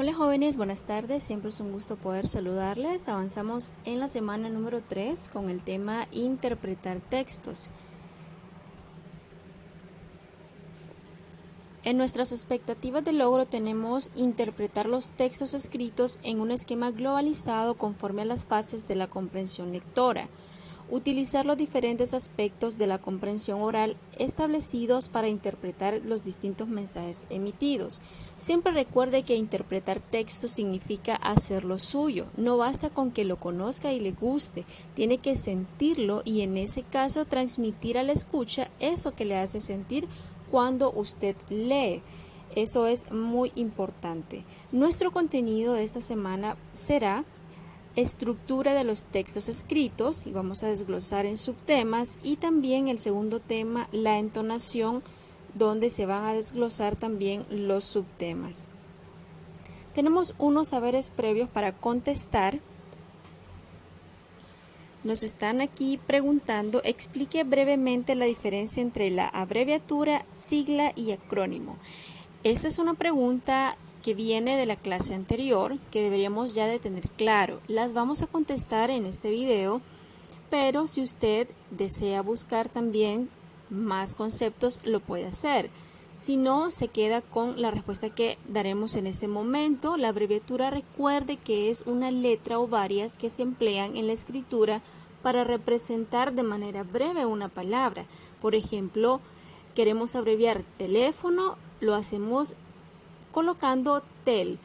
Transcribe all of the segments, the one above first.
Hola jóvenes, buenas tardes, siempre es un gusto poder saludarles. Avanzamos en la semana número 3 con el tema interpretar textos. En nuestras expectativas de logro tenemos interpretar los textos escritos en un esquema globalizado conforme a las fases de la comprensión lectora. Utilizar los diferentes aspectos de la comprensión oral establecidos para interpretar los distintos mensajes emitidos. Siempre recuerde que interpretar texto significa hacerlo suyo. No basta con que lo conozca y le guste, tiene que sentirlo y en ese caso transmitir a la escucha eso que le hace sentir cuando usted lee. Eso es muy importante. Nuestro contenido de esta semana será estructura de los textos escritos y vamos a desglosar en subtemas, y también el segundo tema, la entonación, donde se van a desglosar también los subtemas. Tenemos unos saberes previos para contestar. Nos están aquí preguntando, explique brevemente la diferencia entre la abreviatura, sigla y acrónimo. Esta es una pregunta que viene de la clase anterior, que deberíamos ya de tener claro. Las vamos a contestar en este video, pero si usted desea buscar también más conceptos, lo puede hacer. Si no, se queda con la respuesta que daremos en este momento. La abreviatura, recuerde que es una letra o varias que se emplean en la escritura para representar de manera breve una palabra. Por ejemplo, queremos abreviar teléfono, lo hacemos colocando tel,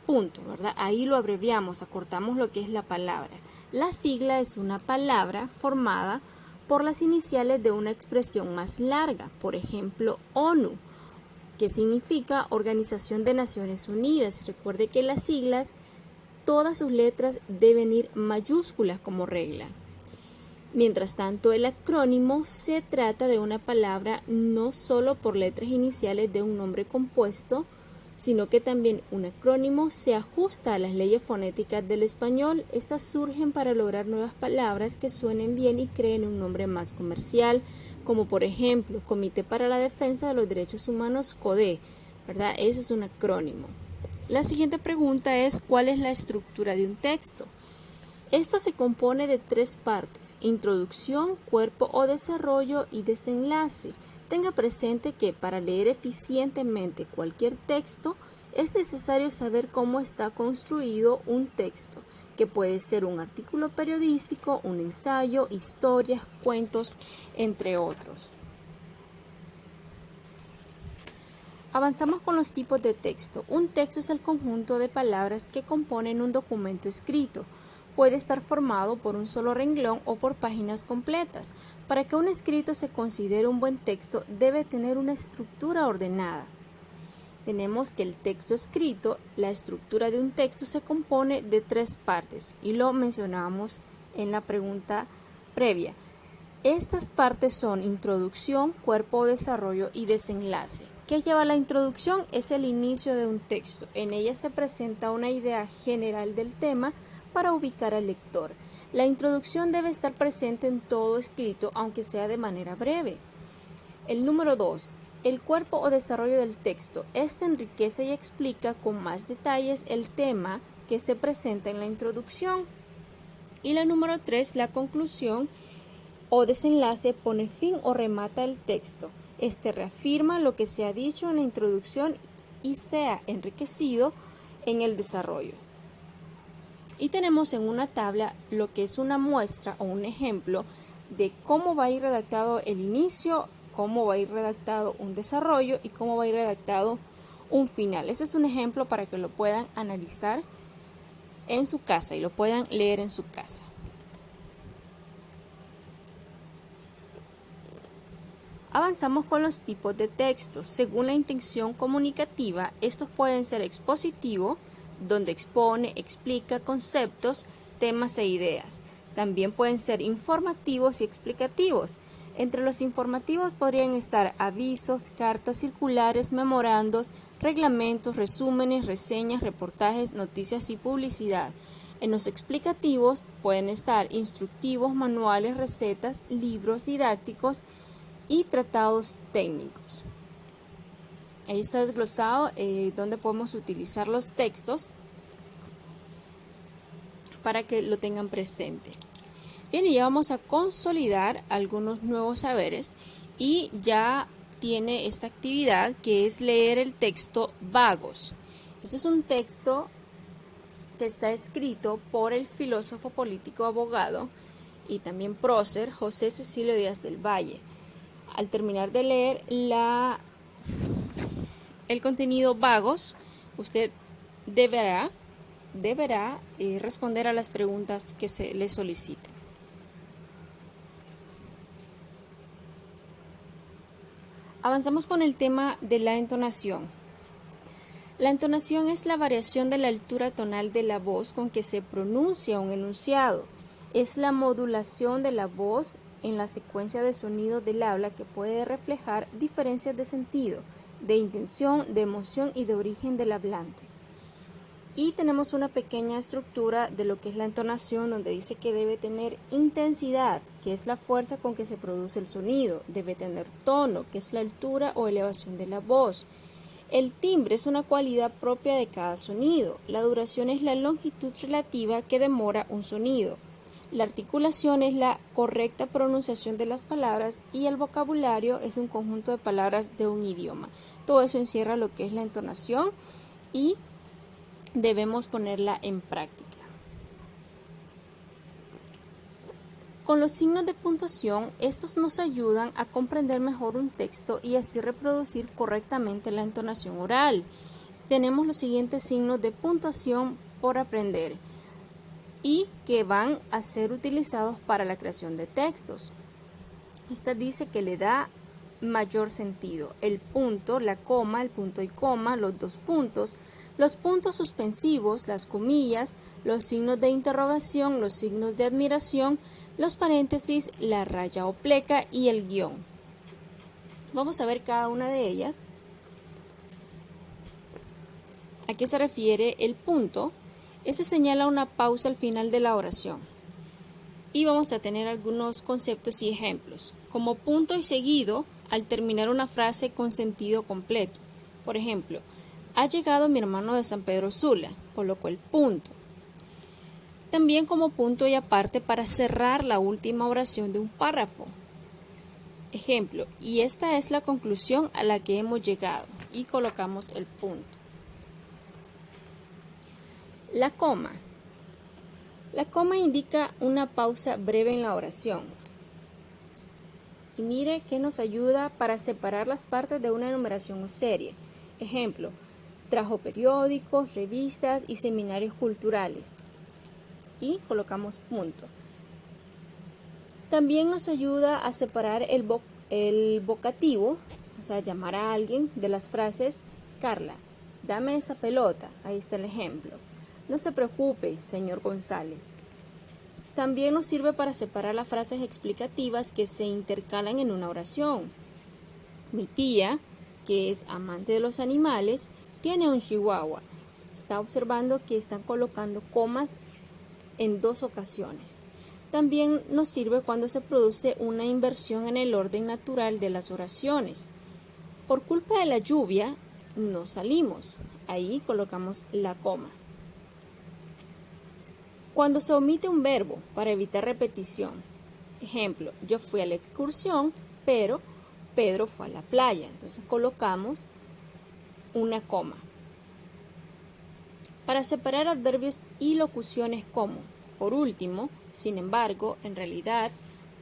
punto, ¿verdad? Ahí lo abreviamos, acortamos lo que es la palabra. La sigla es una palabra formada por las iniciales de una expresión más larga, por ejemplo, ONU, que significa Organización de Naciones Unidas. Recuerde que las siglas, todas sus letras deben ir mayúsculas como regla. Mientras tanto, el acrónimo se trata de una palabra no solo por letras iniciales de un nombre compuesto, sino que también un acrónimo se ajusta a las leyes fonéticas del español. Estas surgen para lograr nuevas palabras que suenen bien y creen un nombre más comercial, como por ejemplo, Comité para la Defensa de los Derechos Humanos, CODE, ¿verdad? Ese es un acrónimo. La siguiente pregunta es, ¿cuál es la estructura de un texto? Esta se compone de 3 partes: introducción, cuerpo o desarrollo y desenlace. Tenga presente que para leer eficientemente cualquier texto es necesario saber cómo está construido un texto, que puede ser un artículo periodístico, un ensayo, historias, cuentos, entre otros. Avanzamos con los tipos de texto. Un texto es el conjunto de palabras que componen un documento escrito. Puede estar formado por un solo renglón o por páginas completas. Para que un escrito se considere un buen texto, debe tener una estructura ordenada. Tenemos que el texto escrito, la estructura de un texto se compone de 3 partes, y lo mencionamos en la pregunta previa. Estas partes son introducción, cuerpo, desarrollo y desenlace. ¿Qué lleva la introducción? Es el inicio de un texto. En ella se presenta una idea general del tema para ubicar al lector. La introducción debe estar presente en todo escrito, aunque sea de manera breve. El número 2. El cuerpo o desarrollo del texto. Este enriquece y explica con más detalles el tema que se presenta en la introducción. Y la número 3. La conclusión o desenlace pone fin o remata el texto. Este reafirma lo que se ha dicho en la introducción y se ha enriquecido en el desarrollo. Y tenemos en una tabla lo que es una muestra o un ejemplo de cómo va a ir redactado el inicio, cómo va a ir redactado un desarrollo y cómo va a ir redactado un final. Ese es un ejemplo para que lo puedan analizar en su casa y lo puedan leer en su casa. Avanzamos con los tipos de textos. Según la intención comunicativa, estos pueden ser expositivo, donde expone, explica conceptos, temas e ideas. También pueden ser informativos y explicativos. Entre los informativos podrían estar avisos, cartas circulares, memorandos, reglamentos, resúmenes, reseñas, reportajes, noticias y publicidad. En los explicativos pueden estar instructivos, manuales, recetas, libros didácticos y tratados técnicos. Ahí está desglosado donde podemos utilizar los textos para que lo tengan presente. Bien, y ya vamos a consolidar algunos nuevos saberes y ya tiene esta actividad que es leer el texto Vagos. Este es un texto que está escrito por el filósofo político abogado y también prócer José Cecilio Díaz del Valle. Al terminar de leer el contenido Vagos, usted deberá responder a las preguntas que se le soliciten. Avanzamos con el tema de la entonación. La entonación es la variación de la altura tonal de la voz con que se pronuncia un enunciado. Es la modulación de la voz en la secuencia de sonido del habla que puede reflejar diferencias de sentido, de intención, de emoción y de origen del hablante. Y tenemos una pequeña estructura de lo que es la entonación, donde dice que debe tener intensidad, que es la fuerza con que se produce el sonido, debe tener tono, que es la altura o elevación de la voz. El timbre es una cualidad propia de cada sonido. La duración es la longitud relativa que demora un sonido. La articulación es la correcta pronunciación de las palabras y el vocabulario es un conjunto de palabras de un idioma. Todo eso encierra lo que es la entonación y debemos ponerla en práctica. Con los signos de puntuación, estos nos ayudan a comprender mejor un texto y así reproducir correctamente la entonación oral. Tenemos los siguientes signos de puntuación por aprender y que van a ser utilizados para la creación de textos. Esta dice que le da mayor sentido: el punto, la coma, el punto y coma, los dos puntos, los puntos suspensivos, las comillas, los signos de interrogación, los signos de admiración, los paréntesis, la raya o pleca y el guión. Vamos a ver cada una de ellas. ¿A qué se refiere el punto? Ese señala una pausa al final de la oración. Y vamos a tener algunos conceptos y ejemplos, como punto y seguido al terminar una frase con sentido completo. Por ejemplo, ha llegado mi hermano de San Pedro Sula, colocó el punto. También como punto y aparte para cerrar la última oración de un párrafo. Ejemplo, y esta es la conclusión a la que hemos llegado, y colocamos el punto. La coma. La coma indica una pausa breve en la oración. Y mire que nos ayuda para separar las partes de una enumeración o serie. Ejemplo, trajo periódicos, revistas y seminarios culturales. Y colocamos punto. También nos ayuda a separar el vocativo, o sea, llamar a alguien, de las frases: Carla, dame esa pelota. Ahí está el ejemplo. No se preocupe, señor González. También nos sirve para separar las frases explicativas que se intercalan en una oración. Mi tía, que es amante de los animales, tiene un chihuahua. Está observando que están colocando comas en dos ocasiones. También nos sirve cuando se produce una inversión en el orden natural de las oraciones. Por culpa de la lluvia, no salimos. Ahí colocamos la coma. Cuando se omite un verbo para evitar repetición. Ejemplo, yo fui a la excursión, pero Pedro fue a la playa. Entonces colocamos una coma. Para separar adverbios y locuciones como, por último, sin embargo, en realidad,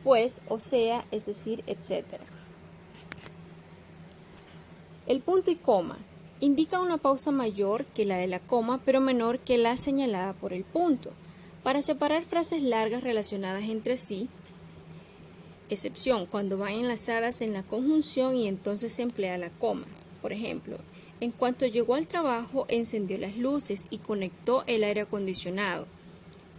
pues, o sea, es decir, etc. El punto y coma indica una pausa mayor que la de la coma, pero menor que la señalada por el punto. Para separar frases largas relacionadas entre sí, excepción cuando van enlazadas en la conjunción y entonces se emplea la coma. Por ejemplo, en cuanto llegó al trabajo, encendió las luces y conectó el aire acondicionado.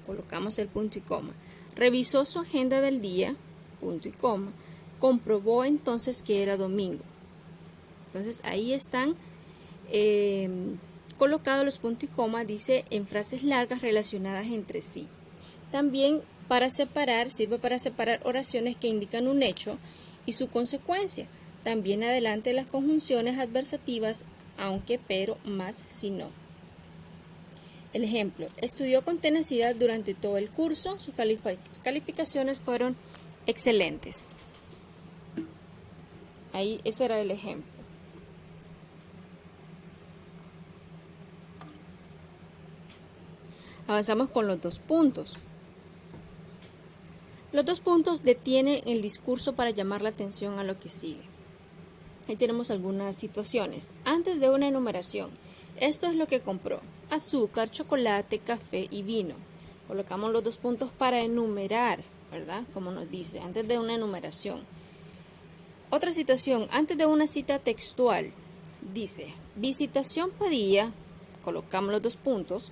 Colocamos el punto y coma. Revisó su agenda del día, punto y coma. Comprobó entonces que era domingo. Entonces ahí están colocados los puntos y coma, dice, en frases largas relacionadas entre sí. También sirve para separar oraciones que indican un hecho y su consecuencia. También adelante las conjunciones adversativas, aunque, pero, más, si no. El ejemplo, estudió con tenacidad durante todo el curso, sus calificaciones fueron excelentes. Ahí ese era el ejemplo. Avanzamos con los 2 puntos. Los 2 puntos detienen el discurso para llamar la atención a lo que sigue. Ahí tenemos algunas situaciones. Antes de una enumeración, esto es lo que compró: azúcar, chocolate, café y vino. Colocamos los 2 puntos para enumerar, ¿verdad? Como nos dice, antes de una enumeración. Otra situación, antes de una cita textual, dice: visitación pedía, colocamos los 2 puntos.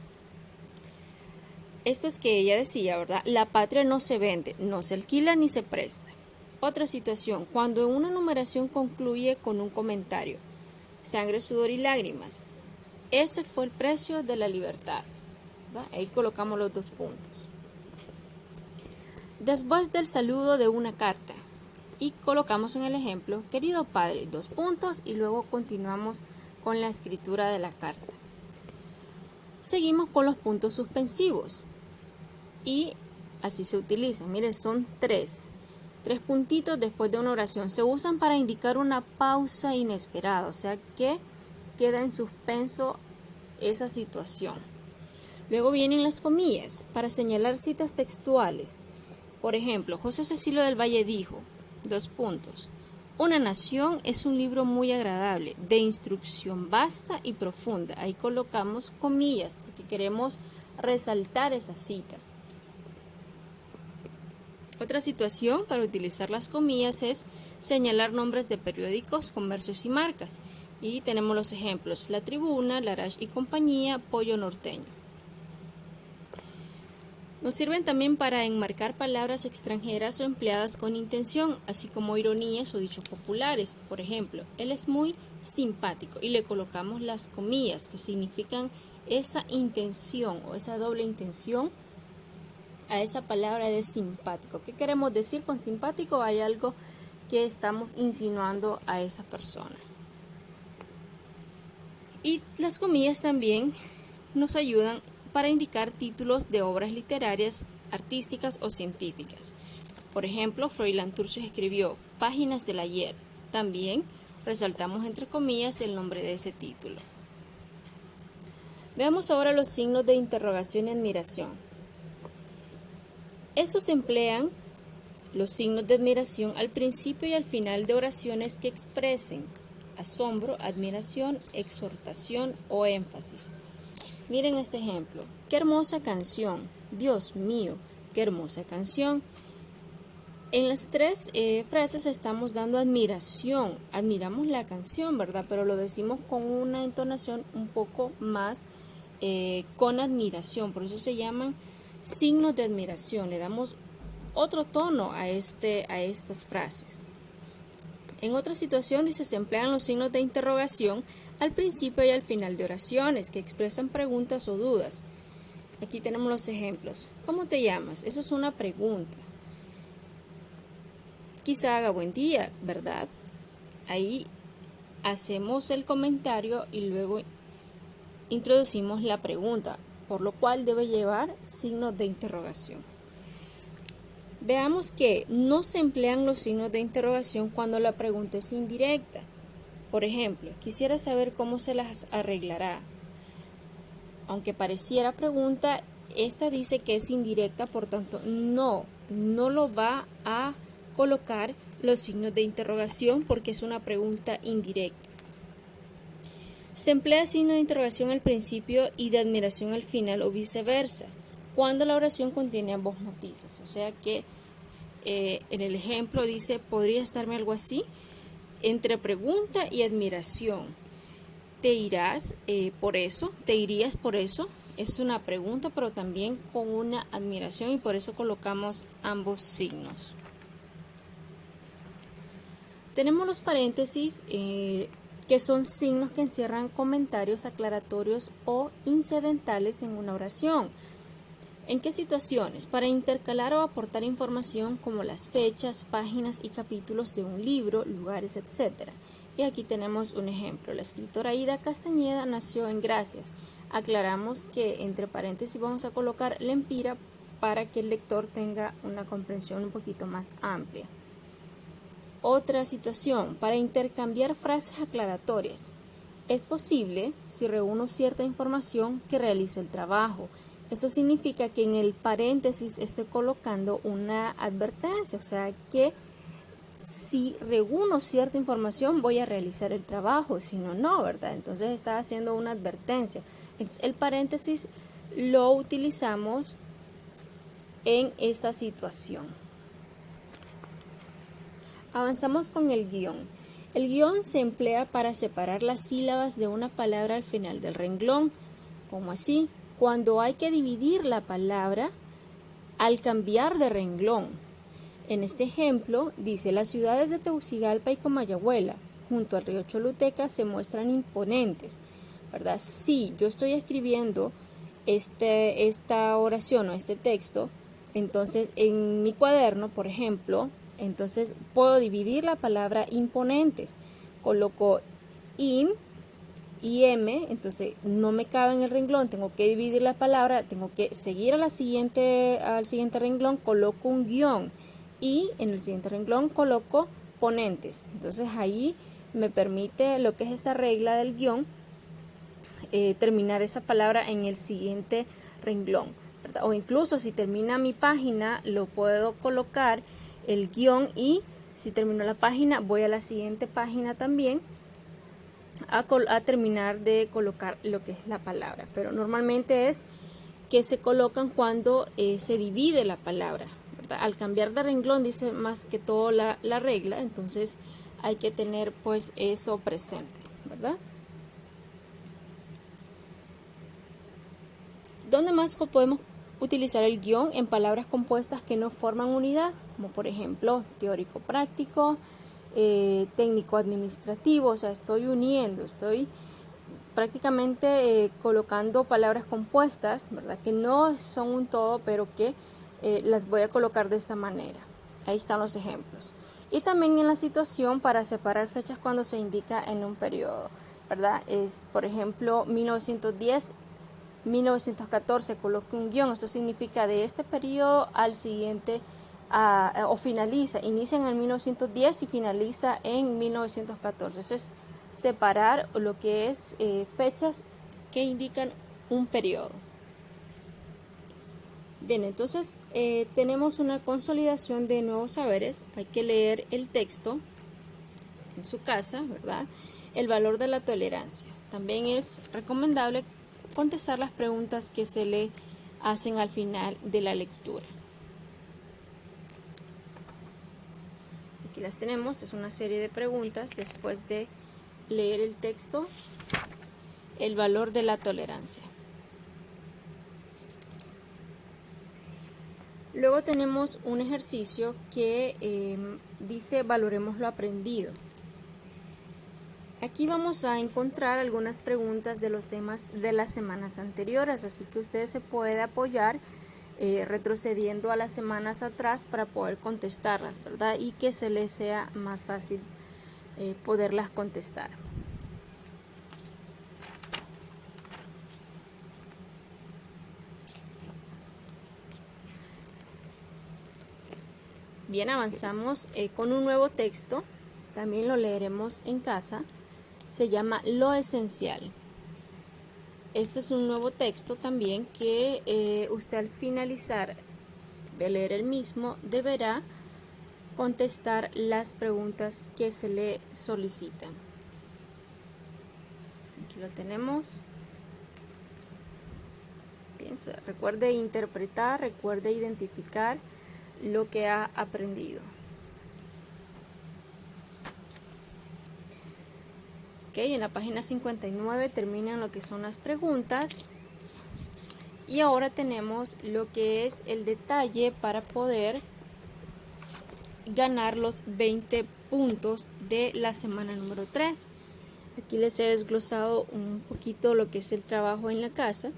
Esto es que ella decía, ¿verdad? La patria no se vende, no se alquila ni se presta. Otra situación, cuando una enumeración concluye con un comentario: sangre, sudor y lágrimas. Ese fue el precio de la libertad, ¿verdad? Ahí colocamos los 2 puntos. Después del saludo de una carta, y colocamos en el ejemplo: querido padre, 2 puntos, y luego continuamos con la escritura de la carta. Seguimos con los puntos suspensivos. Y así se utilizan. Miren, son 3 puntitos después de una oración. Se usan para indicar una pausa inesperada, o sea que queda en suspenso esa situación. Luego vienen las comillas para señalar citas textuales. Por ejemplo, José Cecilio del Valle dijo, 2 puntos: una nación es un libro muy agradable, de instrucción vasta y profunda. Ahí colocamos comillas porque queremos resaltar esa cita. Otra situación para utilizar las comillas es señalar nombres de periódicos, comercios y marcas. Y tenemos los ejemplos: La Tribuna, Larache y compañía, Pollo Norteño. Nos sirven también para enmarcar palabras extranjeras o empleadas con intención, así como ironías o dichos populares. Por ejemplo, él es muy simpático, y le colocamos las comillas que significan esa intención o esa doble intención a esa palabra de simpático. ¿Qué queremos decir con simpático? Hay algo que estamos insinuando a esa persona. Y las comillas también nos ayudan para indicar títulos de obras literarias, artísticas o científicas. Por ejemplo, Froilán Turcios escribió Páginas del ayer. También resaltamos entre comillas el nombre de ese título. Veamos ahora los signos de interrogación y admiración. Estos emplean los signos de admiración al principio y al final de oraciones que expresen asombro, admiración, exhortación o énfasis. Miren este ejemplo: qué hermosa canción, Dios mío, qué hermosa canción. En las 3 frases estamos dando admiración, admiramos la canción, ¿verdad? Pero lo decimos con una entonación un poco más con admiración, por eso se llaman signos de admiración. Le damos otro tono a estas frases. En otra situación dice: se emplean los signos de interrogación al principio y al final de oraciones que expresan preguntas o dudas. Aquí tenemos los ejemplos. ¿Cómo te llamas? Esa es una pregunta. Quizá haga buen día, ¿verdad? Ahí hacemos el comentario y luego introducimos la pregunta, por lo cual debe llevar signos de interrogación. Veamos que no se emplean los signos de interrogación cuando la pregunta es indirecta. Por ejemplo, quisiera saber cómo se las arreglará. Aunque pareciera pregunta, esta dice que es indirecta, por tanto no lo va a colocar los signos de interrogación porque es una pregunta indirecta. Se emplea signo de interrogación al principio y de admiración al final o viceversa, cuando la oración contiene ambos matices. O sea que en el ejemplo dice: podría estarme algo así, entre pregunta y admiración. ¿Te irás por eso? ¿Te irías por eso? Es una pregunta, pero también con una admiración, y por eso colocamos ambos signos. Tenemos los paréntesis, que son signos que encierran comentarios aclaratorios o incidentales en una oración. ¿En qué situaciones? Para intercalar o aportar información como las fechas, páginas y capítulos de un libro, lugares, etc. Y aquí tenemos un ejemplo. La escritora Ida Castañeda nació en Gracias. Aclaramos que entre paréntesis vamos a colocar Lempira para que el lector tenga una comprensión un poquito más amplia. Otra situación, para intercambiar frases aclaratorias. Es posible, si reúno cierta información, que realice el trabajo. Eso significa que en el paréntesis estoy colocando una advertencia, o sea que si reúno cierta información voy a realizar el trabajo, si no, no, ¿verdad? Entonces está haciendo una advertencia. Entonces, el paréntesis lo utilizamos en esta situación. Avanzamos con el guión. El guión se emplea para separar las sílabas de una palabra al final del renglón. ¿Cómo así? Cuando hay que dividir la palabra al cambiar de renglón. En este ejemplo, dice: las ciudades de Tegucigalpa y Comayagüela, junto al río Choluteca, se muestran imponentes, ¿verdad? Si yo estoy escribiendo esta oración o este texto, entonces en mi cuaderno, por ejemplo, entonces puedo dividir la palabra imponentes. Coloco im y m, entonces no me cabe en el renglón, tengo que dividir la palabra, tengo que seguir al siguiente renglón, coloco un guión y en el siguiente renglón coloco ponentes. Entonces ahí me permite lo que es esta regla del guión, terminar esa palabra en el siguiente renglón, ¿verdad? O incluso si termina mi página lo puedo colocar el guión y si termino la página voy a la siguiente página también a terminar de colocar lo que es la palabra, pero normalmente es que se colocan cuando se divide la palabra, ¿verdad? Al cambiar de renglón dice más que todo la regla, entonces hay que tener pues eso presente, ¿verdad? ¿Dónde más podemos utilizar el guión? En palabras compuestas que no forman unidad, como por ejemplo teórico-práctico, técnico-administrativo, o sea, estoy uniendo, estoy prácticamente colocando palabras compuestas, ¿verdad? Que no son un todo, pero que las voy a colocar de esta manera. Ahí están los ejemplos. Y también en la situación para separar fechas cuando se indica en un periodo, ¿verdad? Es, por ejemplo, 1910, 1914, coloco un guión, eso significa de este periodo al siguiente, o finaliza, inicia en el 1910 y finaliza en 1914. Eso es separar lo que es fechas que indican un periodo. Bien, entonces tenemos una consolidación de nuevos saberes. Hay que leer el texto en su casa, ¿verdad? El valor de la tolerancia. También es recomendable contestar las preguntas que se le hacen al final de la lectura. Aquí las tenemos, es una serie de preguntas después de leer el texto, el valor de la tolerancia. Luego tenemos un ejercicio que dice valoremos lo aprendido. Aquí vamos a encontrar algunas preguntas de los temas de las semanas anteriores, así que usted se puede apoyar retrocediendo a las semanas atrás para poder contestarlas, ¿verdad? Y que se les sea más fácil poderlas contestar. Bien, avanzamos con un nuevo texto, también lo leeremos en casa, se llama Lo Esencial. Este es un nuevo texto también que usted al finalizar de leer el mismo deberá contestar las preguntas que se le solicitan. Aquí lo tenemos. Bien, recuerde interpretar, recuerde identificar lo que ha aprendido. Ok, en la página 59 terminan lo que son las preguntas y ahora tenemos lo que es el detalle para poder ganar los 20 puntos de la semana número 3. Aquí les he desglosado un poquito lo que es el trabajo en la casa.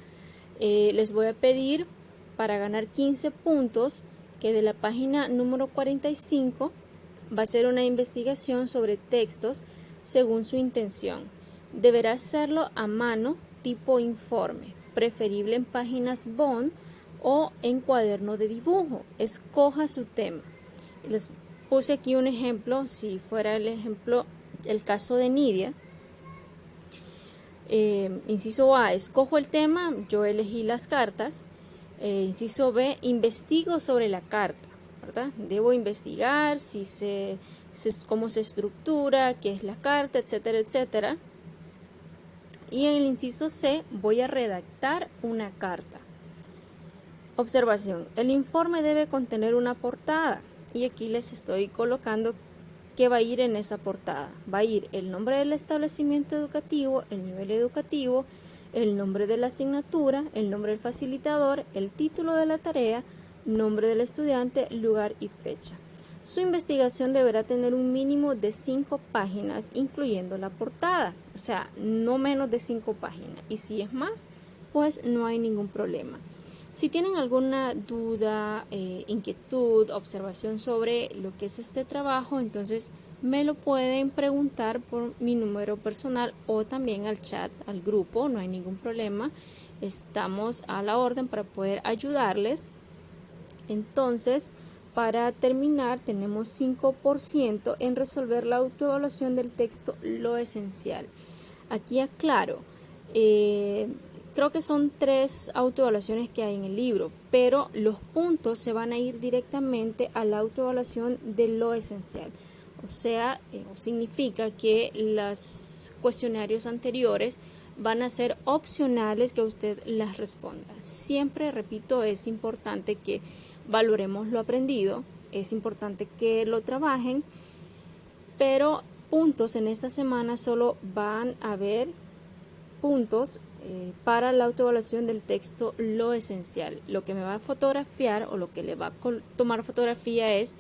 Les voy a pedir para ganar 15 puntos, que de la página número 45 va a ser una investigación sobre textos según su intención. Deberá hacerlo a mano tipo informe, preferible en páginas bond o en cuaderno de dibujo. Escoja su tema. Les puse aquí un ejemplo, si fuera el caso de Nidia. Inciso A, escojo el tema, yo elegí las cartas. Inciso B, investigo sobre la carta, ¿verdad? Debo investigar cómo se estructura, qué es la carta, etcétera, etcétera. Y en el inciso C, voy a redactar una carta. Observación, el informe debe contener una portada y aquí les estoy colocando qué va a ir en esa portada. Va a ir el nombre del establecimiento educativo, el nivel educativo, el nombre de la asignatura, el nombre del facilitador, el título de la tarea, nombre del estudiante, lugar y fecha. Su investigación deberá tener un mínimo de 5 páginas, incluyendo la portada, o sea, no menos de 5 páginas. Y si es más, pues no hay ningún problema. Si tienen alguna duda, inquietud, observación sobre lo que es este trabajo, entonces me lo pueden preguntar por mi número personal o también al chat, al grupo, no hay ningún problema. Estamos a la orden para poder ayudarles. Entonces, para terminar, tenemos 5% en resolver la autoevaluación del texto, lo esencial. Aquí aclaro, creo que son 3 autoevaluaciones que hay en el libro, pero los puntos se van a ir directamente a la autoevaluación de lo esencial. O sea, significa que los cuestionarios anteriores van a ser opcionales que usted las responda. Siempre, repito, es importante que valoremos lo aprendido, es importante que lo trabajen, pero puntos en esta semana solo van a haber puntos para la autoevaluación del texto, lo esencial. Lo que me va a fotografiar o lo que le va a tomar fotografía es